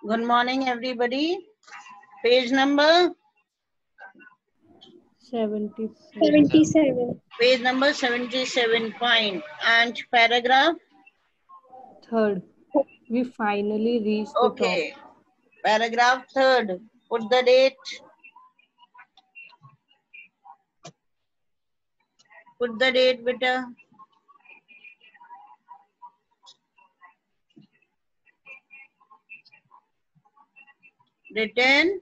Good morning, everybody. Page number 77. page number 77. Fine. And paragraph. Third, we finally reached the top. Okay. Paragraph third. Put the date. Put the date, beta. Written.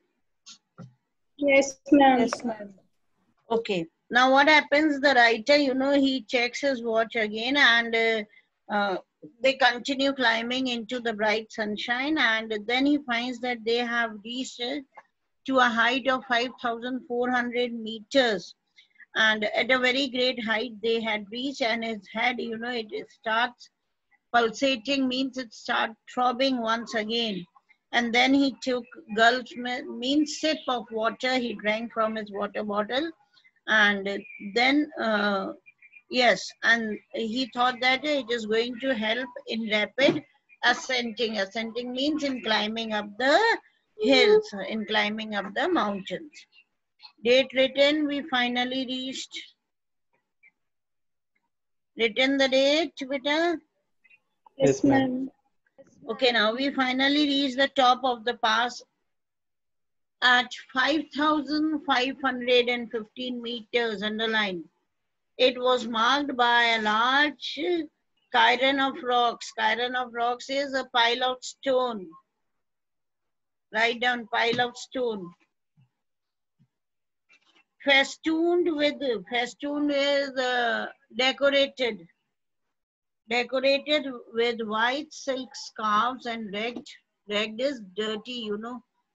Yes, ma'am. Yes, ma'am. Okay. Now what happens? The writer, he checks his watch again, and they continue climbing into the bright sunshine, and then he finds that they have reached to a height of 5,400 meters. And at a very great height they had reached, and his head, it starts pulsating, means it starts throbbing once again. And then he took gulps, means sip of water he drank from his water bottle. And then yes, and he thought that it is going to help in rapid ascending means in climbing up the hills, in climbing up the mountains. Date written, we finally reached. Written the date, beta. Yes, ma'am. Okay, now we finally reached the top of the pass at 5,515 meters. Underline. It was marked by a large cairn of rocks. Cairn of rocks is a pile of stone. Write down, pile of stone. Festooned is decorated with white silk scarves and ragged is dirty,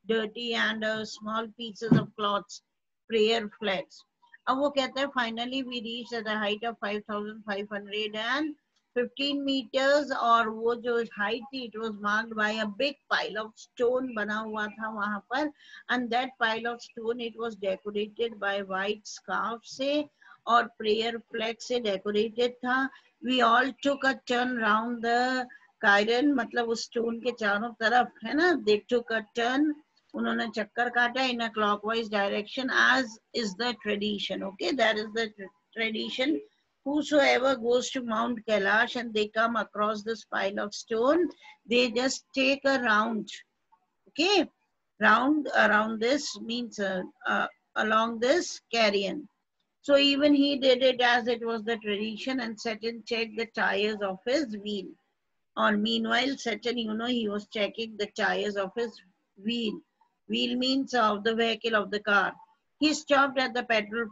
dirty, and small pieces of cloths, prayer flags. अब वो कहता है finally we reached at the height of 5,515 meters, और वो जो height थी, it was marked by a big pile of stone बना हुआ था वहाँ पर, and that pile of stone it was decorated by white scarf से और prayer flag से decorated था. We all took a turn round the cairn, मतलब उस stone के चारों तरफ, है ना, they took a turn, उन्होंने चक्कर काटा in a clockwise direction, as is the tradition. Okay, that is the tradition. Whosoever goes to Mount Kailash and they come across this pile of stone, they just take a round. Okay, round around this means along this carrion. So even he did it as it was the tradition, and Saturn checked the tires of his wheel. Or meanwhile, Saturn, he was checking the tires of his wheel. Wheel means of the vehicle, of the car. He stopped at the petrol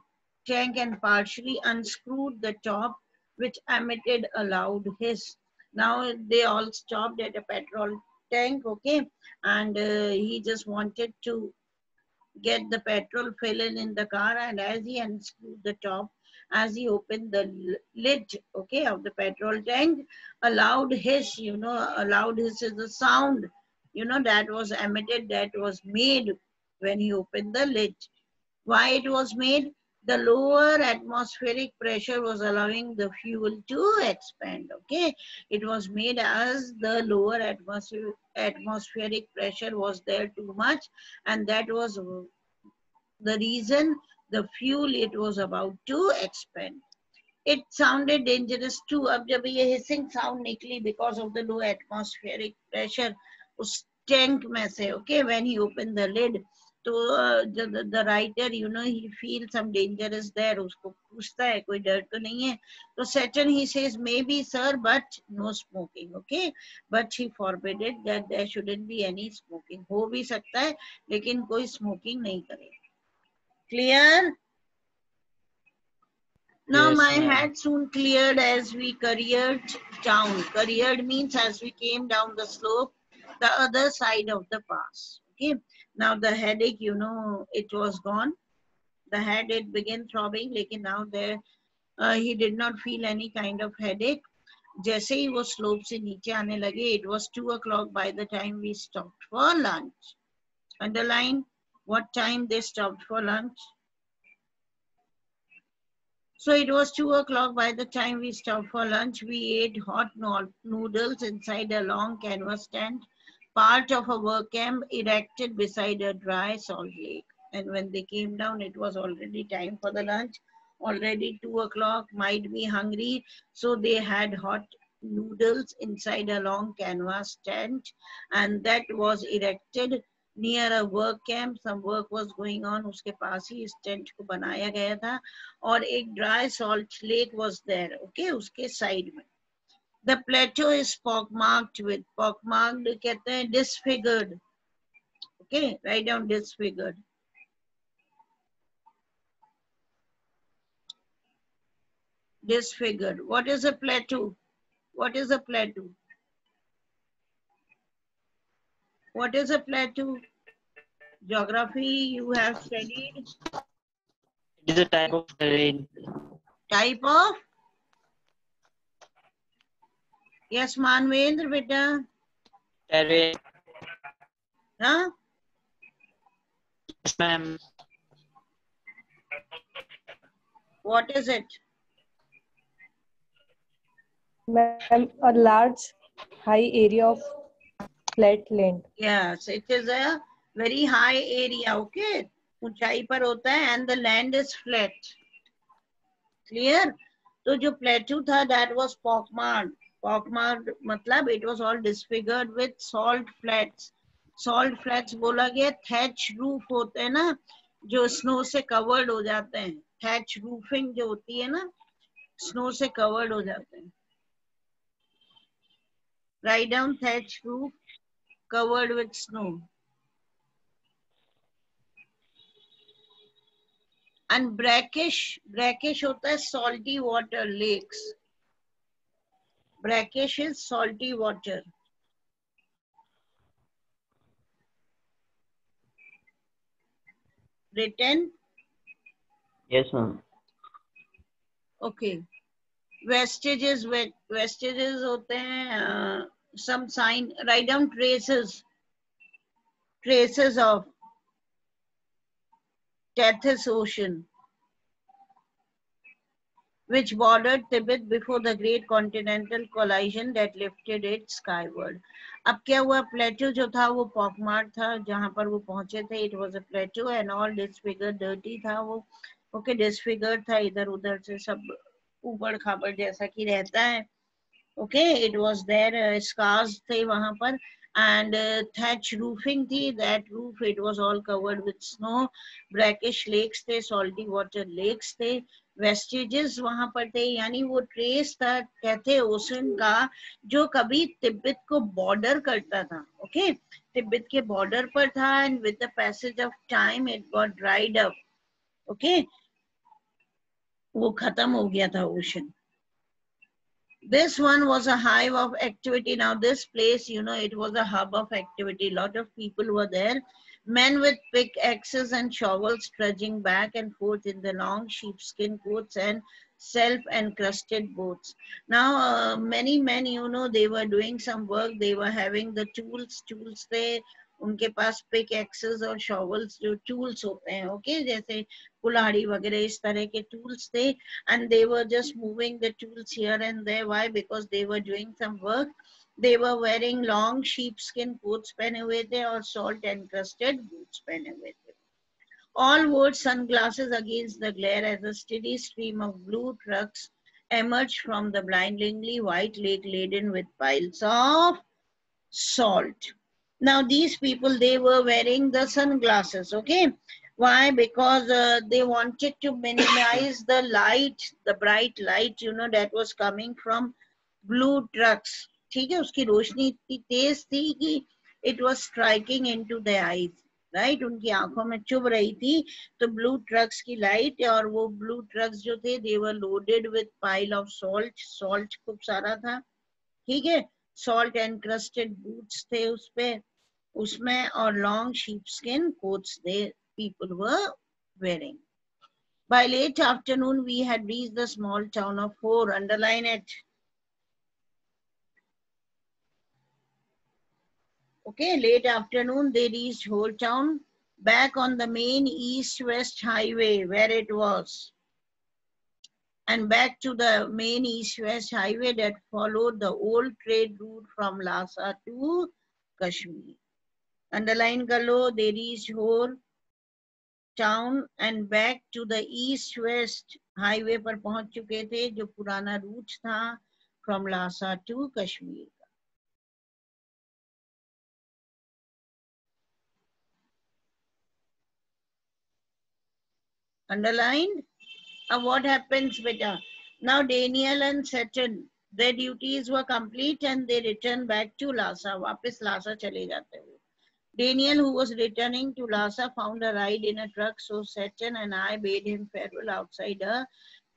tank and partially unscrewed the top, which emitted a loud hiss. Now they all stopped at a petrol tank, okay, and he just wanted to get the petrol filling in the car, and as he unscrewed the top, as he opened the lid, okay, of the petrol tank, a loud hiss, a loud hiss is a sound, that was emitted, that was made when he opened the lid. Why it was made? The lower atmospheric pressure was allowing the fuel to expand. Okay, it was made as the lower atmospheric pressure was there too much, and that was the reason the fuel it was about to expand. It sounded dangerous too. अब जब ये hissing sound निकली because of the low atmospheric pressure उस tank में से, okay, when he opened the lid, तो the writer, he feels some danger is there. उसको पूछता है कोई डर तो नहीं है. तो Saturn, he says maybe sir, but no smoking, okay, but he forbade that there shouldn't be any smoking. हो भी सकता है लेकिन कोई smoking नहीं करेगा. Clear? Now Yes, my ma'am. head soon cleared as we careered down. Careered means as we came down the slope, the other side of the pass. Okay. Now the headache, it was gone. The head, it began throbbing. Lekin now there, he did not feel any kind of headache. जैसे ही वो slope से नीचे आने लगे, it was 2 o'clock by the time we stopped for lunch. Underline what time they stopped for lunch. So it was 2 o'clock by the time we stopped for lunch. We ate hot noodles inside a long canvas tent part of a work camp erected beside a dry salt lake. And when they came down, it was already time for the lunch, already 2 o'clock, might be hungry. So they had hot noodles inside a long canvas tent, and that was erected near a work camp. Some work was going on, उसके पास ही इस tent को बनाया गया था, और एक dry salt lake was there, okay, उसके side में. The plateau is pockmarked with, pockmarked कहते हैं disfigured, okay, write down disfigured. Disfigured. What is a plateau? What is a plateau? What is a plateau? Geography you have studied. It is a type of terrain. Type of? Yes, Manvendra, beta. Terrain. Huh? Yes, ma'am. What is it? Ma'am, a large, high area of flat land. Yes, it is a very high area, okay? ऊंचाई पर होता है and the land is flat. Clear? तो जो plateau था, that was pockmarked. Pockmarked मतलब it was all disfigured with salt flats. Salt flats बोला गया, thatch roof होते हैं ना, जो snow से covered हो जाते हैं. Thatch roofing जो होती है ना, snow से covered हो जाते हैं. Write down thatch roof covered with snow. And brackish, brackish होता है salty water lakes. Brackish is salty water. Written? Yes, ma'am. Okay. Vestiges, vestiges होते हैं some sign. Write down traces. Traces of Tethys Ocean, which bordered Tibet before the great continental collision that lifted it skyward. अब क्या हुआ, प्लेटो जो था वो पॉकमार्क था, जहां पर वो पहुंचे थे, it was a plateau and all disfigured, dirty था वो, okay, disfigured था, इधर उधर से सब ऊबड़ खाबड़ जैसा कि रहता है, okay, it was there, scars थे वहां पर, and thatch roofing थी, that roof it was all covered with snow, brackish lakes थे, salty water lakes थे, वेस्टिजेस वहां पर थे, यानी वो ट्रेस था कहते ओशन का जो कभी तिब्बत को बॉर्डर करता था, ओके, तिब्बत के बॉर्डर पर था, and with the passage of time it got dried up, okay, वो खत्म हो गया था ocean. This one was a hive of activity. Now this place, you know, it was a hub of activity. A lot of people were there. Men with pickaxes and shovels trudging back and forth in the long sheepskin coats and self-encrusted boots. Now, many men, you know, they were doing some work. They were having the tools there. उनके पास pickaxes और shovels जो tools होते हैं, okay, जैसे कुल्हाड़ी वगैरह इस तरह के tools थे, and they were just moving the tools here and there. Why? Because they were doing some work. They were wearing long sheepskin coats पहने हुए थे और salt encrusted boots पहने हुए थे. All wore sunglasses against the glare as a steady stream of blue trucks emerged from the blindingly white lake laden with piles of salt. Now these people, they were wearing the sunglasses, okay? Why? Because they wanted to minimize the light, the bright light, you know, that was coming from blue trucks. ठीक है, उसकी रोशनी इतनी तेज थी कि it was striking into their eyes, right? उनकी आंखों में चुभ रही थी, तो blue trucks की light, और वो blue trucks जो थे, they were loaded with pile of salt. Salt खूब सारा था, ठीक है, salt encrusted boots थे उसमें और long sheepskin coats they people were wearing. By late afternoon, we had reached the small town of Hor. Underline it. Okay, late afternoon, they reached Hor town, back on the main east-west highway where it was, and back to the main east-west highway that followed the old trade route from Lhasa to Kashmir. Underline कर लो. They reached Hor town and back to the east-west highway पर पहुंच चुके थे, जो पुराना root था from Lhasa to Kashmir. Underlined. What happens, beta? Now Daniel and Saturn, their duties were complete and they returned back to Lhasa. वापस Lhasa चले जाते हैं. Daniel, who was returning to Lhasa, found a ride in a truck, so Saturn and I bade him farewell outside a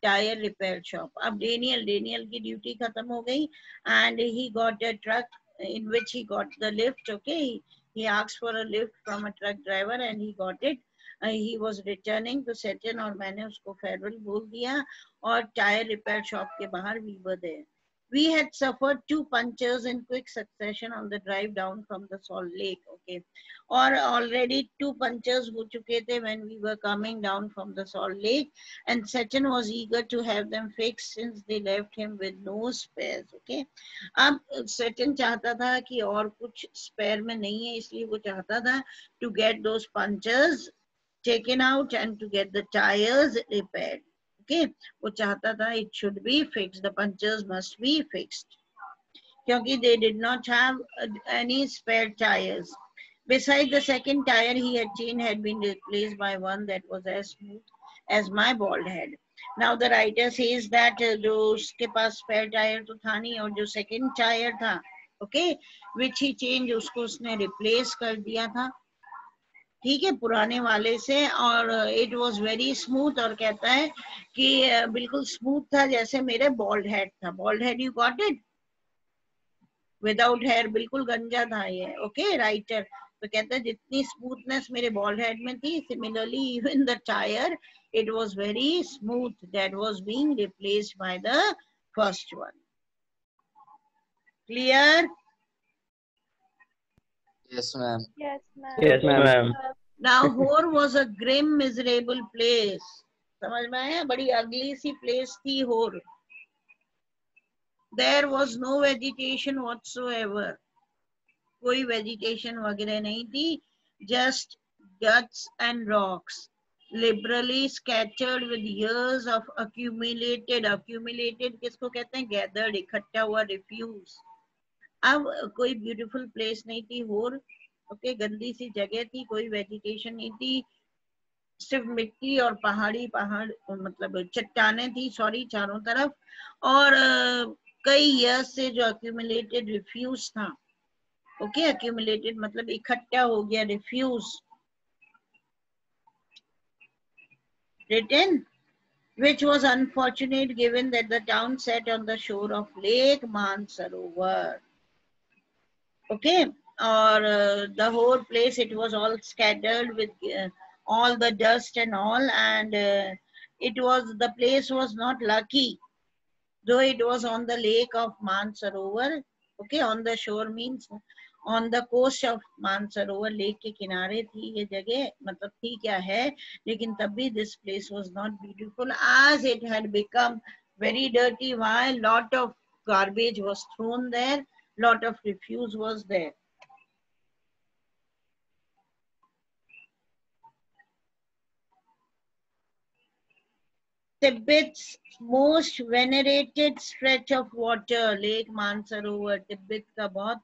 tire repair shop. अब Daniel की duty खत्म हो गई and he got a truck in which he got the lift. Okay, he asked for a lift from a truck driver and he got it. He was returning to Saturn और मैंने उसको farewell बोल दिया और tire repair shop के बाहर we were there. We had suffered 2 punctures in quick succession on the drive down from the Salt Lake. Okay, or already 2 punctures हो चुके थे when we were coming down from the Salt Lake, and Saturn was eager to have them fixed since they left him with no spares. Okay, अब Saturn चाहता था कि और कुछ spare में नहीं है, इसलिए वो चाहता था to get those punctures taken out and to get the tires repaired. Okay, वो चाहता था it should be fixed, the punctures must be fixed, क्योंकि they did not have any spare tires. Besides, the second tire he had changed had been replaced by one that was as smooth as my bald head. Now the writer says that जो उसके पास spare tire तो था नहीं और जो second tire था, okay, which he changed, उसको उसने replace कर दिया था, ठीक है, पुराने वाले से, और इट वॉज वेरी स्मूथ, और कहता है कि बिल्कुल स्मूथ था जैसे मेरे बॉल्ड हेड था. Bald head, you got it? Without hair, बिल्कुल गंजा था ये. ओके, राइटर तो कहता है जितनी स्मूथनेस मेरे बॉल्ड हेड में थी, similarly even the tyre it was very smooth that was being replaced by the first one. Clear? Yes, ma'am. Yes, ma'am. Yes, ma'am. Now Hor was a grim, miserable place. समझ में आया? बड़ी ugly सी place थी Hor. There was no vegetation whatsoever. कोई vegetation वगैरह नहीं थी. Just guts and rocks, liberally scattered with years of accumulated किसको कहते हैं? Gathered, इकट्ठा हुआ refuse. अब कोई ब्यूटीफुल प्लेस नहीं थी होर. ओके, गंदी सी जगह थी, कोई वेजिटेशन नहीं थी, सिर्फ मिट्टी और पहाड़ मतलब चट्टाने थी, सॉरी, चारों तरफ, और कई ईयर्स से जो अक्यूमुलेटेड रिफ्यूज था. ओके, अक्यूमुलेटेड मतलब इकट्ठा हो गया refuse. Written which was unfortunate given that the town sat on the shore of Lake Mansarovar. Okay, or the whole place, it was all scattered with all the dust and all, and the place was not lucky, though it was on the lake of Mansarovar. Okay, on the shore means on the coast of Mansarovar, lake के किनारे थी ये जगह, मतलब थी क्या है, लेकिन तब भी this place was not beautiful as it had become very dirty. Why? Lot of garbage was thrown there. Lot of refuse was there. Tibet's most venerated stretch of water, Lake Mansarovar, Tibet का बहुत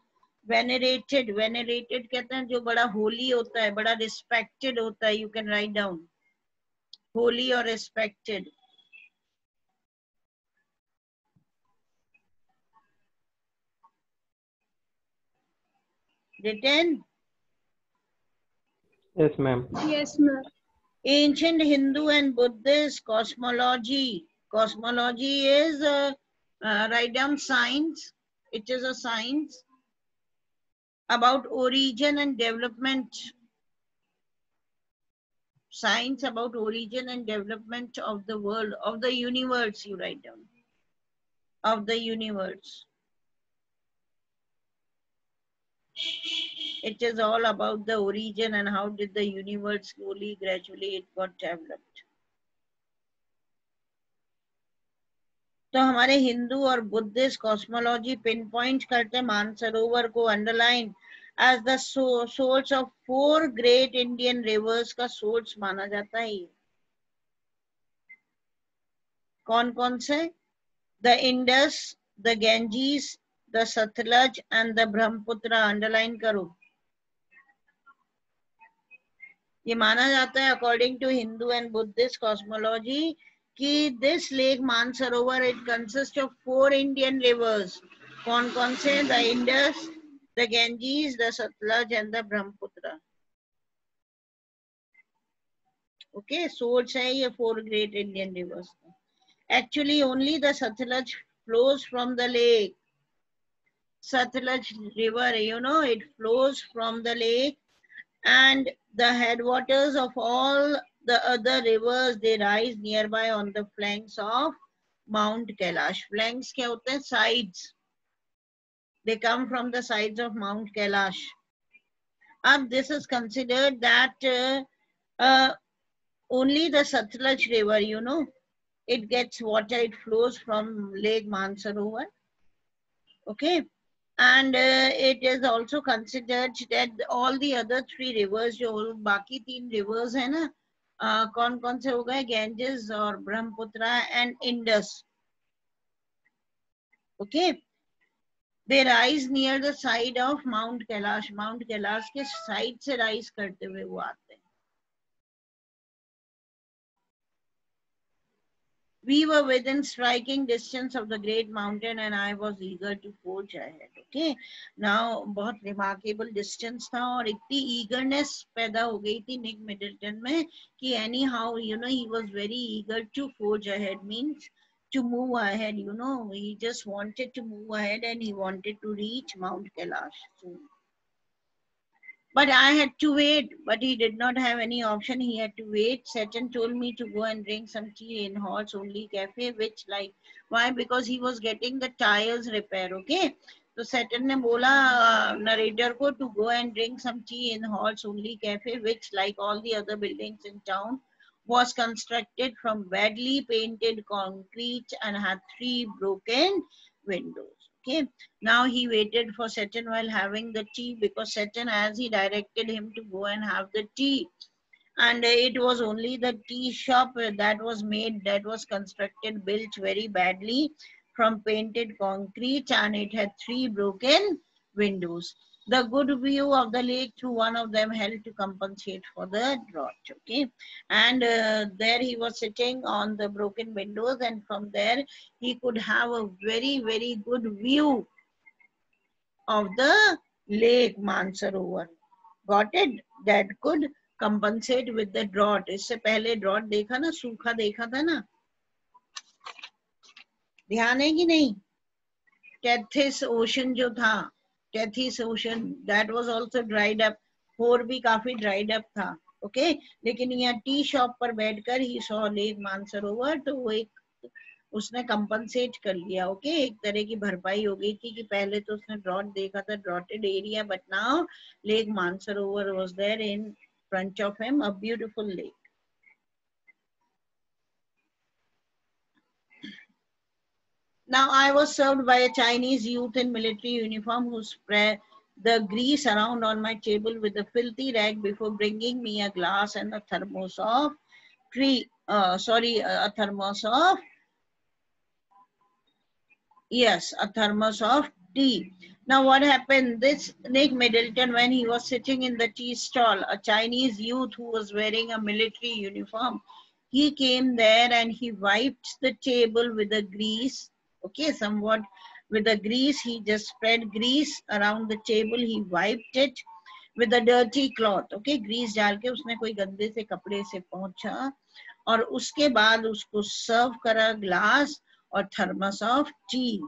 venerated कहते हैं जो बड़ा holy होता है, बड़ा respected होता है. You can write down holy or respected. Written? Yes, ma'am. Yes, ma'am. Ancient Hindu and Buddhist cosmology. Cosmology is write down science. It is a science about origin and development. Science about origin and development of the world, of the universe, you write down. Of the universe. It is all about the origin and how did the universe slowly, gradually it got developed. तो हमारे हिंदू और Buddhist cosmology pin point करते हैं मानसरोवर को. Underline as the source of 4 great Indian rivers का source माना जाता है ये. कौन कौन से? The Indus, the Ganges, the Satluj and the Brahmaputra. Underline करो. ये माना जाता है according to Hindu and Buddhist cosmology कि this lake Mansarovar, it consists of 4 Indian rivers. कौन कौन से? The Indus, the Ganges, the Satluj and the Brahmaputra. Okay, source है ये 4 great Indian rivers. Actually only the Satluj flows from the lake. Satluj river, you know, it flows from the lake, and the headwaters of all the other rivers, they rise nearby on the flanks of Mount Kailash. Flanks क्या होते हैं? Sides. They come from the sides of Mount Kailash. And this is considered that only the Satluj river, you know, it gets water, it flows from Lake Mansarovar. Okay. And it is also considered that all the other 3 rivers, जो बाकी 3 rivers है ना, कौन कौन से हो गए? Ganges और Brahmaputra and Indus. Okay. They rise near the side of Mount Kailash. Mount Kailash के side से rise करते हुए वो आते हैं. We were within striking distance of the great mountain and I was eager to forge ahead. Okay. Now बहुत remarkable distance था और इतनी eagerness पैदा हो गई थी Nick Middleton में कि anyhow, you know, he was very eager to forge ahead, means to move ahead, you know, he just wanted to move ahead and he wanted to reach Mount Kailash soon. But I had to wait, but he did not have any option. He had to wait. Saturn told me to go and drink some tea in Halls Only Cafe, which like, why? Because he was getting the tires repair, okay? So Saturn ने बोला narrator को to go and drink some tea in Halls Only Cafe, which like all the other buildings in town was constructed from badly painted concrete and had 3 broken windows. Okay, now he waited for Saturn while having the tea because Saturn, as he directed him to go and have the tea, and it was only the tea shop that was made, that was constructed, built very badly from painted concrete, and it had 3 broken windows. The good view of the lake through one of them helped to compensate for the drought. Okay, and there he was sitting on the broken windows, and from there he could have a very, very good view of the lake Mansarovar. Got it? That could compensate with the drought. इससे पहले drought देखा ना, सूखा देखा था ना, ध्यान है कि नहीं? Tethys Ocean जो था, Tethys Ocean, that was also dried up. Hor भी काफी dried up था. Okay, लेकिन यहाँ टी शॉप पर बैठकर ही saw Lake Mansarovar, तो वो एक उसने कंपनसेट कर लिया. ओके, एक तरह की भरपाई हो गई थी कि पहले तो उसने ड्रॉट देखा था, droughted area, but now lake Mansarovar was there in front of him, a beautiful lake. Now I was served by a Chinese youth in military uniform who spread the grease around on my table with a filthy rag before bringing me a glass and a thermos of a thermos of a thermos of tea. Now what happened? This Nick Middleton, when he was sitting in the tea stall, a Chinese youth who was wearing a military uniform, he came there and he wiped the table with the grease. Okay, somewhat with the grease, he just spread grease around the table, he wiped it with a dirty cloth. Okay, grease डाल के उसने कोई गंदे से कपड़े से पोंछा और उसके बाद उसको सर्व करा ग्लास और thermos of tea.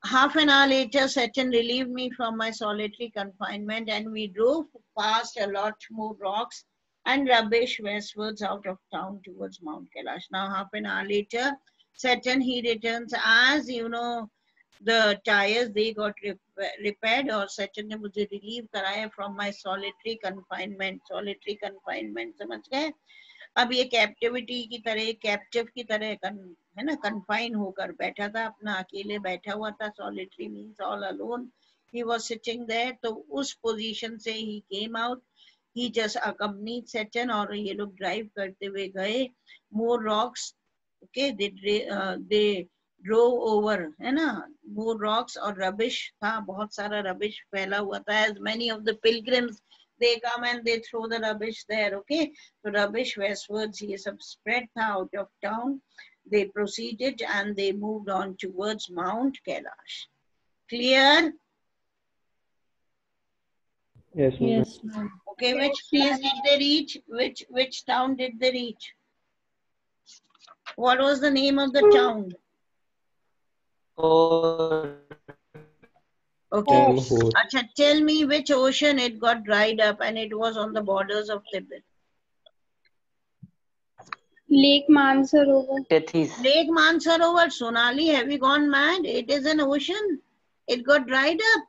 Half an hour later, Saturn relieved me from my solitary confinement and we drove past a lot more rocks and rubbish westwards out of town towards Mount Kailash. Now, half an hour later, Saturn, he returns, as you know, the tires, they got repaired, or Saturn ने मुझे relieve कराया from my solitary confinement. Solitary confinement, समझ गए? अब ये captivity की तरह, captive की तरह है ना, कन्फाइन होकर बैठा था, अपना अकेले बैठा हुआ था. Solitary means all alone. He was sitting there. तो उस पोजीशन से he came out. He just accompanied Satan, और ये लोग ड्राइव करते हुए गए. More rocks, okay, they throw over, है ना. मोर रॉक्स और रबिश था, बहुत सारा रबिश फैला हुआ था. As many of the pilgrims they come and they throw the rubbish there. Okay, so rubbish westwards, ये सब spread था out of town. They proceeded and they moved on towards Mount Kailash. Clear? Yes, ma'am. Yes, ma'am. Okay, which place did they reach? Which town did they reach? What was the name of the town? Or Okay, Hor. Acha, tell me which ocean it got dried up and it was on the borders of Tibet. Lake Mansarovar. Tethys. Lake Mansarovar. Sonali, have you gone mad? It is an ocean. It got dried up.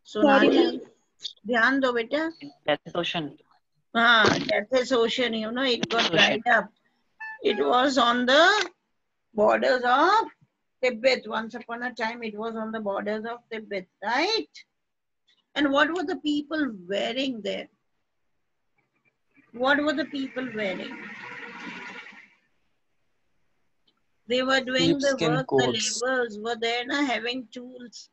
Sorry, Sonali, ma'am. ध्यान दो बेटा. Tethys Ocean. Tethys Ocean, you know, it got dried up. It was on the borders of Tibet. Once upon a time, it was on the borders of Tibet, right? And what were the people wearing there? What were the people wearing? They were doing the Sheepskin work, coats. the laborers were there, na, having tools,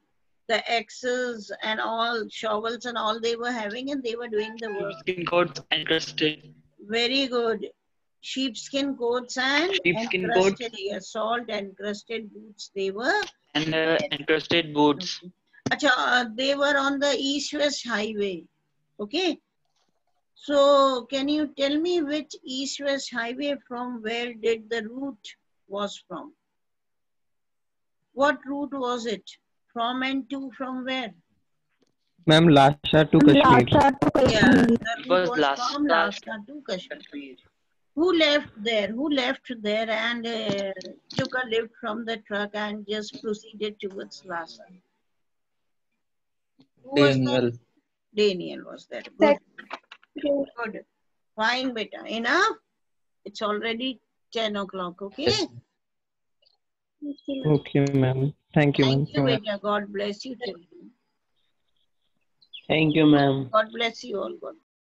the axes and all, shovels and all they were having, and they were doing the work. Sheepskin coats encrusted. Very good. Sheepskin coats and Sheepskin encrusted, coats. yes, salt encrusted boots they were. And encrusted boots. Acha, they were on the east-west highway. Okay. So, can you tell me which east-west highway, from where did the route was from? What route was it? From and to, from where? Ma'am, Lhasa to Kashmir. Lhasa to Yeah, Kashmir. the It route was was Lhasa from Lhasa to Kashmir. Who left there? Who left there and took a lift from the truck and just proceeded towards Lhasa? Who was that? Daniel. Daniel was there. Good. Okay. Good. Fine, beta. Enough? It's already 10 o'clock, okay? Yes. Okay, ma'am. Thank you, ma'am. Thank you, beta. God bless you too. Thank you, ma'am. God bless you all. God